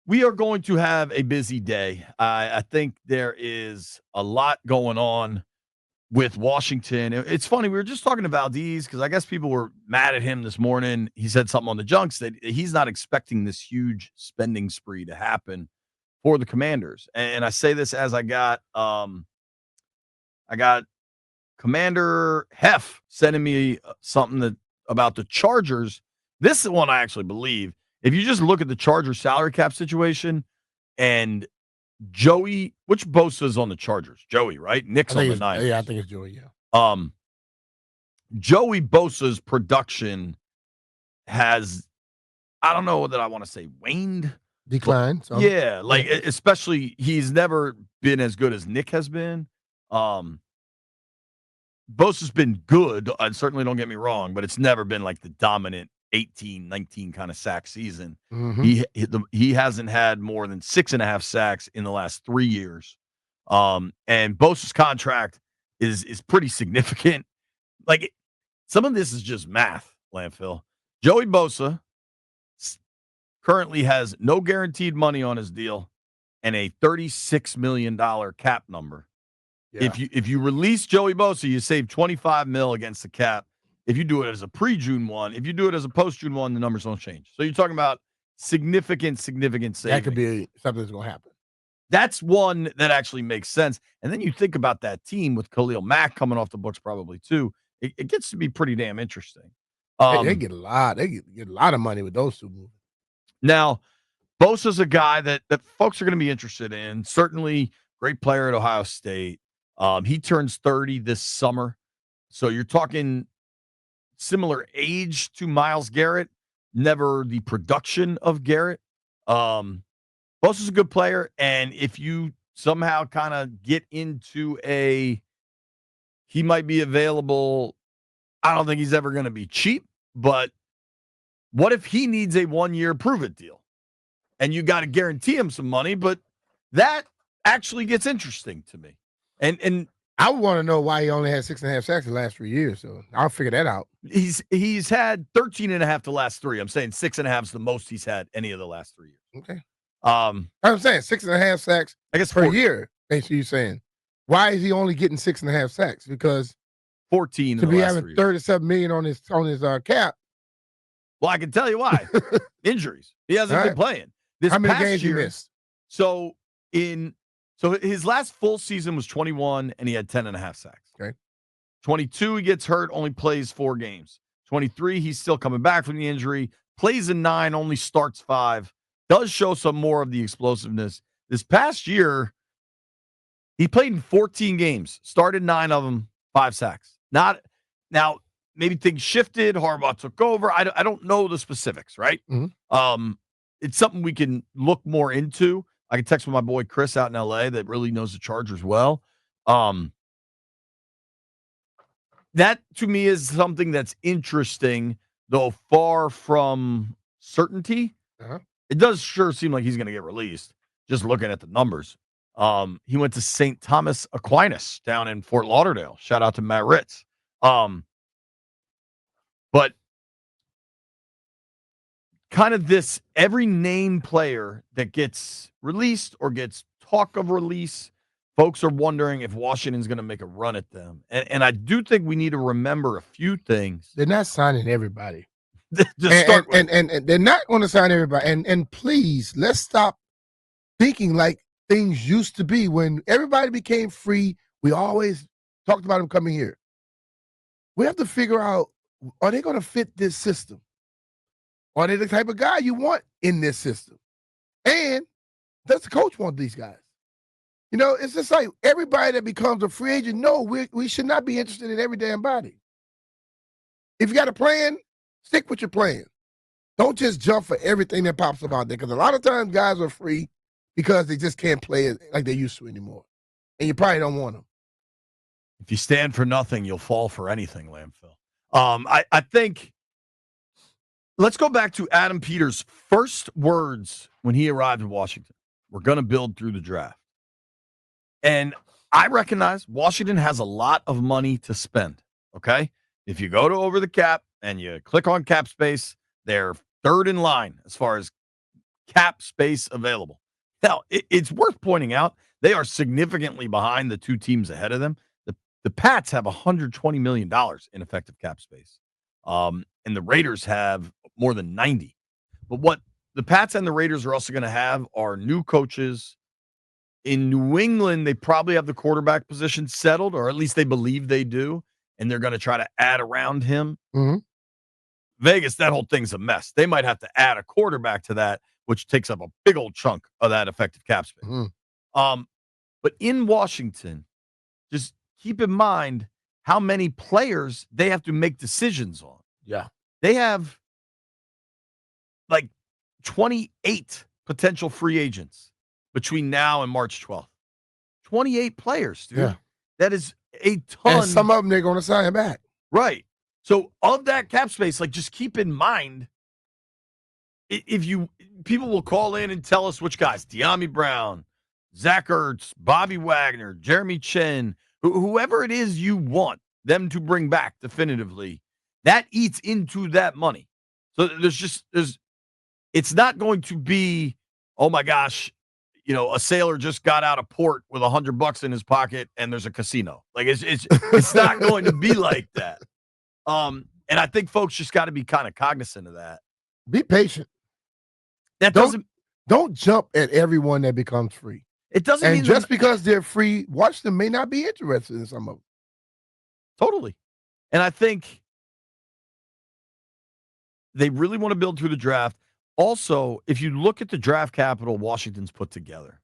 We are going to have a busy day. I think there is a lot going on with Washington. It's funny. We were just talking to Valdez because I guess people were mad at him this morning. He said something on the Junks that he's not expecting this huge spending spree to happen for the Commanders. And I say this as I got Commander Hef sending me something about the Chargers. This is one I actually believe. If you just look at the Chargers salary cap situation and Joey, which Bosa is on the Chargers? Joey, right? Nick's on the Niners. Yeah, I think it's Joey, yeah. Joey Bosa's production has, I don't know that I want to say waned. Declined. So. Yeah, like especially he's never been as good as Nick has been. Bosa's been good. Certainly don't get me wrong, but it's never been like the dominant 18, 19 kind of sack season. Mm-hmm. He hasn't had more than 6.5 sacks in the last 3 years. And Bosa's contract is pretty significant. Like some of this is just math, Landfill. Joey Bosa currently has no guaranteed money on his deal and a $36 million cap number. Yeah. If you release Joey Bosa, you save $25 million against the cap. If you do it as a pre-June one, if you do it as a post-June one, the numbers don't change. So you're talking about significant savings. That could be something that's going to happen. That's one that actually makes sense. And then you think about that team with Khalil Mack coming off the books probably too. It gets to be pretty damn interesting. They get a lot. They get a lot of money with those two moves. Now, Bosa's a guy that folks are going to be interested in. Certainly, great player at Ohio State. He turns 30 this summer. So you're talking similar age to Myles Garrett, never the production of Garrett. Bosa's a good player, and if you somehow kind of get into he might be available. I don't think he's ever going to be cheap, but what if he needs a 1-year prove-it deal? And you got to guarantee him some money, but that actually gets interesting to me. And I want to know why he only had 6.5 sacks the last 3 years. So I'll figure that out. He's had 13.5 the last 3. I'm saying 6.5 is the most he's had any of the last 3 years. Okay. I'm saying 6.5 sacks I guess per year. That's what you're saying. Why is he only getting 6.5 sacks? Because 14 to be having $37 million on his cap. Well, I can tell you why. Injuries. He hasn't been playing. How many games he missed? So his last full season was 21, and he had 10.5 sacks. Okay. 22, he gets hurt, only plays 4 games. 23, he's still coming back from the injury. Plays in 9, only starts 5. Does show some more of the explosiveness. This past year, he played in 14 games, started 9 of them, 5 sacks. Now, maybe things shifted. Harbaugh took over. I don't know the specifics, right? Mm-hmm. It's something we can look more into. I can text with my boy Chris out in LA that really knows the Chargers well. That to me is something that's interesting, though far from certainty. Uh-huh. It does sure seem like he's going to get released, just looking at the numbers. He went to St. Thomas Aquinas down in Fort Lauderdale. Shout out to Matt Ritz. But kind of this, every name player that gets released or gets talk of release, folks are wondering if Washington's going to make a run at them. And I do think we need to remember a few things. They're not signing everybody. and they're not going to sign everybody. And please, let's stop thinking like things used to be when everybody became free. We always talked about them coming here. We have to figure out, are they going to fit this system? Are they the type of guy you want in this system? And does the coach want these guys? You know, it's just like everybody that becomes a free agent, no, we should not be interested in every damn body. If you got a plan, stick with your plan. Don't just jump for everything that pops up out there, because a lot of times guys are free because they just can't play it like they used to anymore. And you probably don't want them. If you stand for nothing, you'll fall for anything, Landfill. I think let's go back to Adam Peters' first words when he arrived in Washington. We're going to build through the draft. And I recognize Washington has a lot of money to spend, okay? If you go to over the cap and you click on cap space, they're third in line as far as cap space available. Now, it's worth pointing out they are significantly behind the two teams ahead of them. The Pats have $120 million in effective cap space, and the Raiders have more than 90. But what the Pats and the Raiders are also going to have are new coaches. In New England, they probably have the quarterback position settled, or at least they believe they do, and they're going to try to add around him. Mm-hmm. Vegas, that whole thing's a mess. They might have to add a quarterback to that, which takes up a big old chunk of that effective cap space. Mm-hmm. But in Washington, just keep in mind how many players they have to make decisions on. Yeah. They have like 28 potential free agents between now and March 12th. 28 players, dude. Yeah. That is a ton. And some of them they're going to sign back. Right. So of that cap space, like just keep in mind, people will call in and tell us which guys, De'Ami Brown, Zach Ertz, Bobby Wagner, Jeremy Chin, whoever it is you want them to bring back definitively, that eats into that money. So it's not going to be, oh my gosh, a sailor just got out of port with $100 in his pocket and there's a casino. Like it's not going to be like that. And I think folks just got to be kind of cognizant of that. Be patient. Don't jump at everyone that becomes free. It doesn't mean just because they're free, Washington may not be interested in some of them. Totally. And I think they really want to build through the draft. Also, if you look at the draft capital Washington's put together,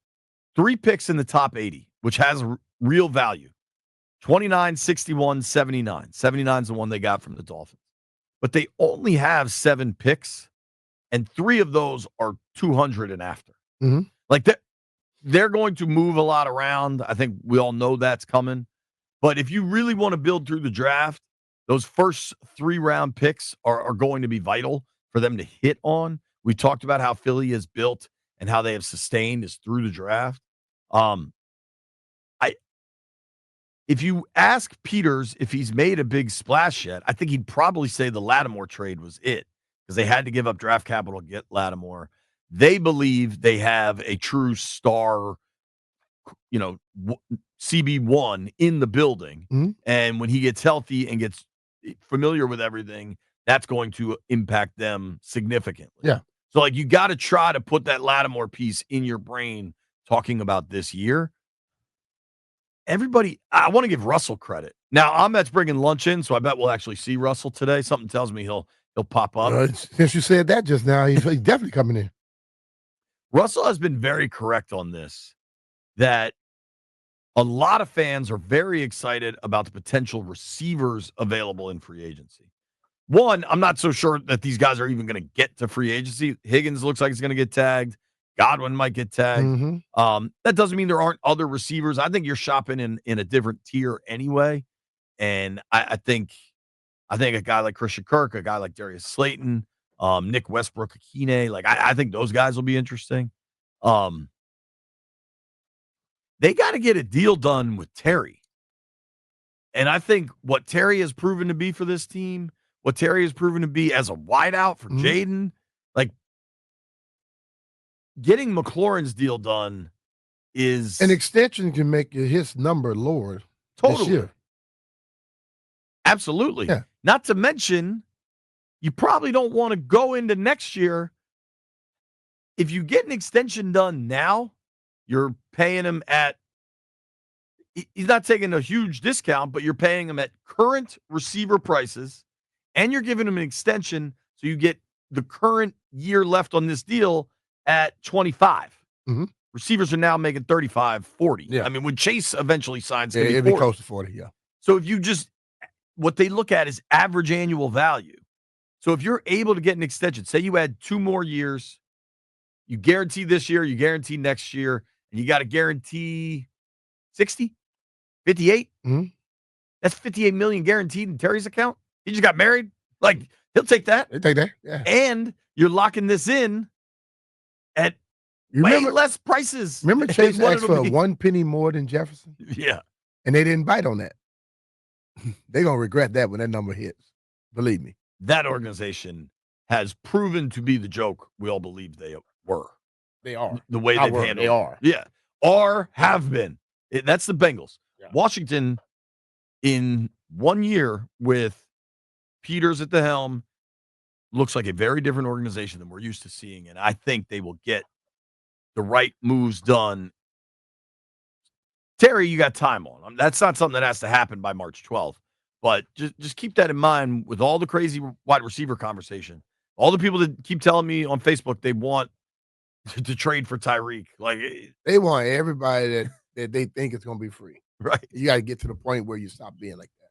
3 picks in the top 80, which has real value. 29, 61, 79. 79 is the one they got from the Dolphins. But they only have 7 picks, and 3 of those are 200 and after. Mm-hmm. Like they're going to move a lot around. I think we all know that's coming. But if you really want to build through the draft, those first 3-round picks are going to be vital for them to hit on. We talked about how Philly is built and how they have sustained is through the draft. If you ask Peters if he's made a big splash yet, I think he'd probably say the Lattimore trade was it because they had to give up draft capital to get Lattimore. They believe they have a true star, CB1 in the building. Mm-hmm. And when he gets healthy and gets familiar with everything, that's going to impact them significantly. Yeah. So, you got to try to put that Lattimore piece in your brain talking about this year. Everybody, I want to give Russell credit. Now, Ahmet's bringing lunch in, so I bet we'll actually see Russell today. Something tells me he'll pop up. Since you said that just now, he's definitely coming in. Russell has been very correct on this, that a lot of fans are very excited about the potential receivers available in free agency. One, I'm not so sure that these guys are even going to get to free agency. Higgins looks like he's going to get tagged. Godwin might get tagged. Mm-hmm. That doesn't mean there aren't other receivers. I think you're shopping in a different tier anyway. And I think a guy like Christian Kirk, a guy like Darius Slayton, Nick Westbrook-Akine, I think those guys will be interesting. They got to get a deal done with Terry. And I think what Terry has proven to be for this team, what Terry has proven to be as a wideout for Jaden, getting McLaurin's deal done is an extension can make his number lower. Totally. This year. Absolutely. Yeah. Not to mention, you probably don't want to go into next year. If you get an extension done now, you're paying him he's not taking a huge discount, but you're paying him at current receiver prices, and you're giving him an extension so you get the current year left on this deal at 25. Mm-hmm. Receivers are now making 35, 40. Yeah. I mean, when Chase eventually signs, it'd be close to 40, yeah. So if you what they look at is average annual value. So if you're able to get an extension, say you add 2 more years, you guarantee this year, you guarantee next year, and you got to guarantee 60, 58. Mm-hmm. That's $58 million guaranteed in Terry's account. He just got married. He'll take that. He'll take that, yeah. And you're locking this in at way less prices. Remember Chase asked for 1 penny more than Jefferson? Yeah. And they didn't bite on that. They're going to regret that when that number hits. Believe me. That organization has proven to be the joke we all believed they were. They are. the way Not they've were, handled they are. Yeah. Or have been. That's the Bengals. Yeah. Washington, in 1 year with Peters at the helm, looks like a very different organization than we're used to seeing, and I think they will get the right moves done. Terry, you got time on. That's not something that has to happen by March 12th, but just keep that in mind with all the crazy wide receiver conversation. All the people that keep telling me on Facebook they want to trade for Tyreek. Like, They want everybody that they think is going to be free. right. You got to get to the point where you stop being like that.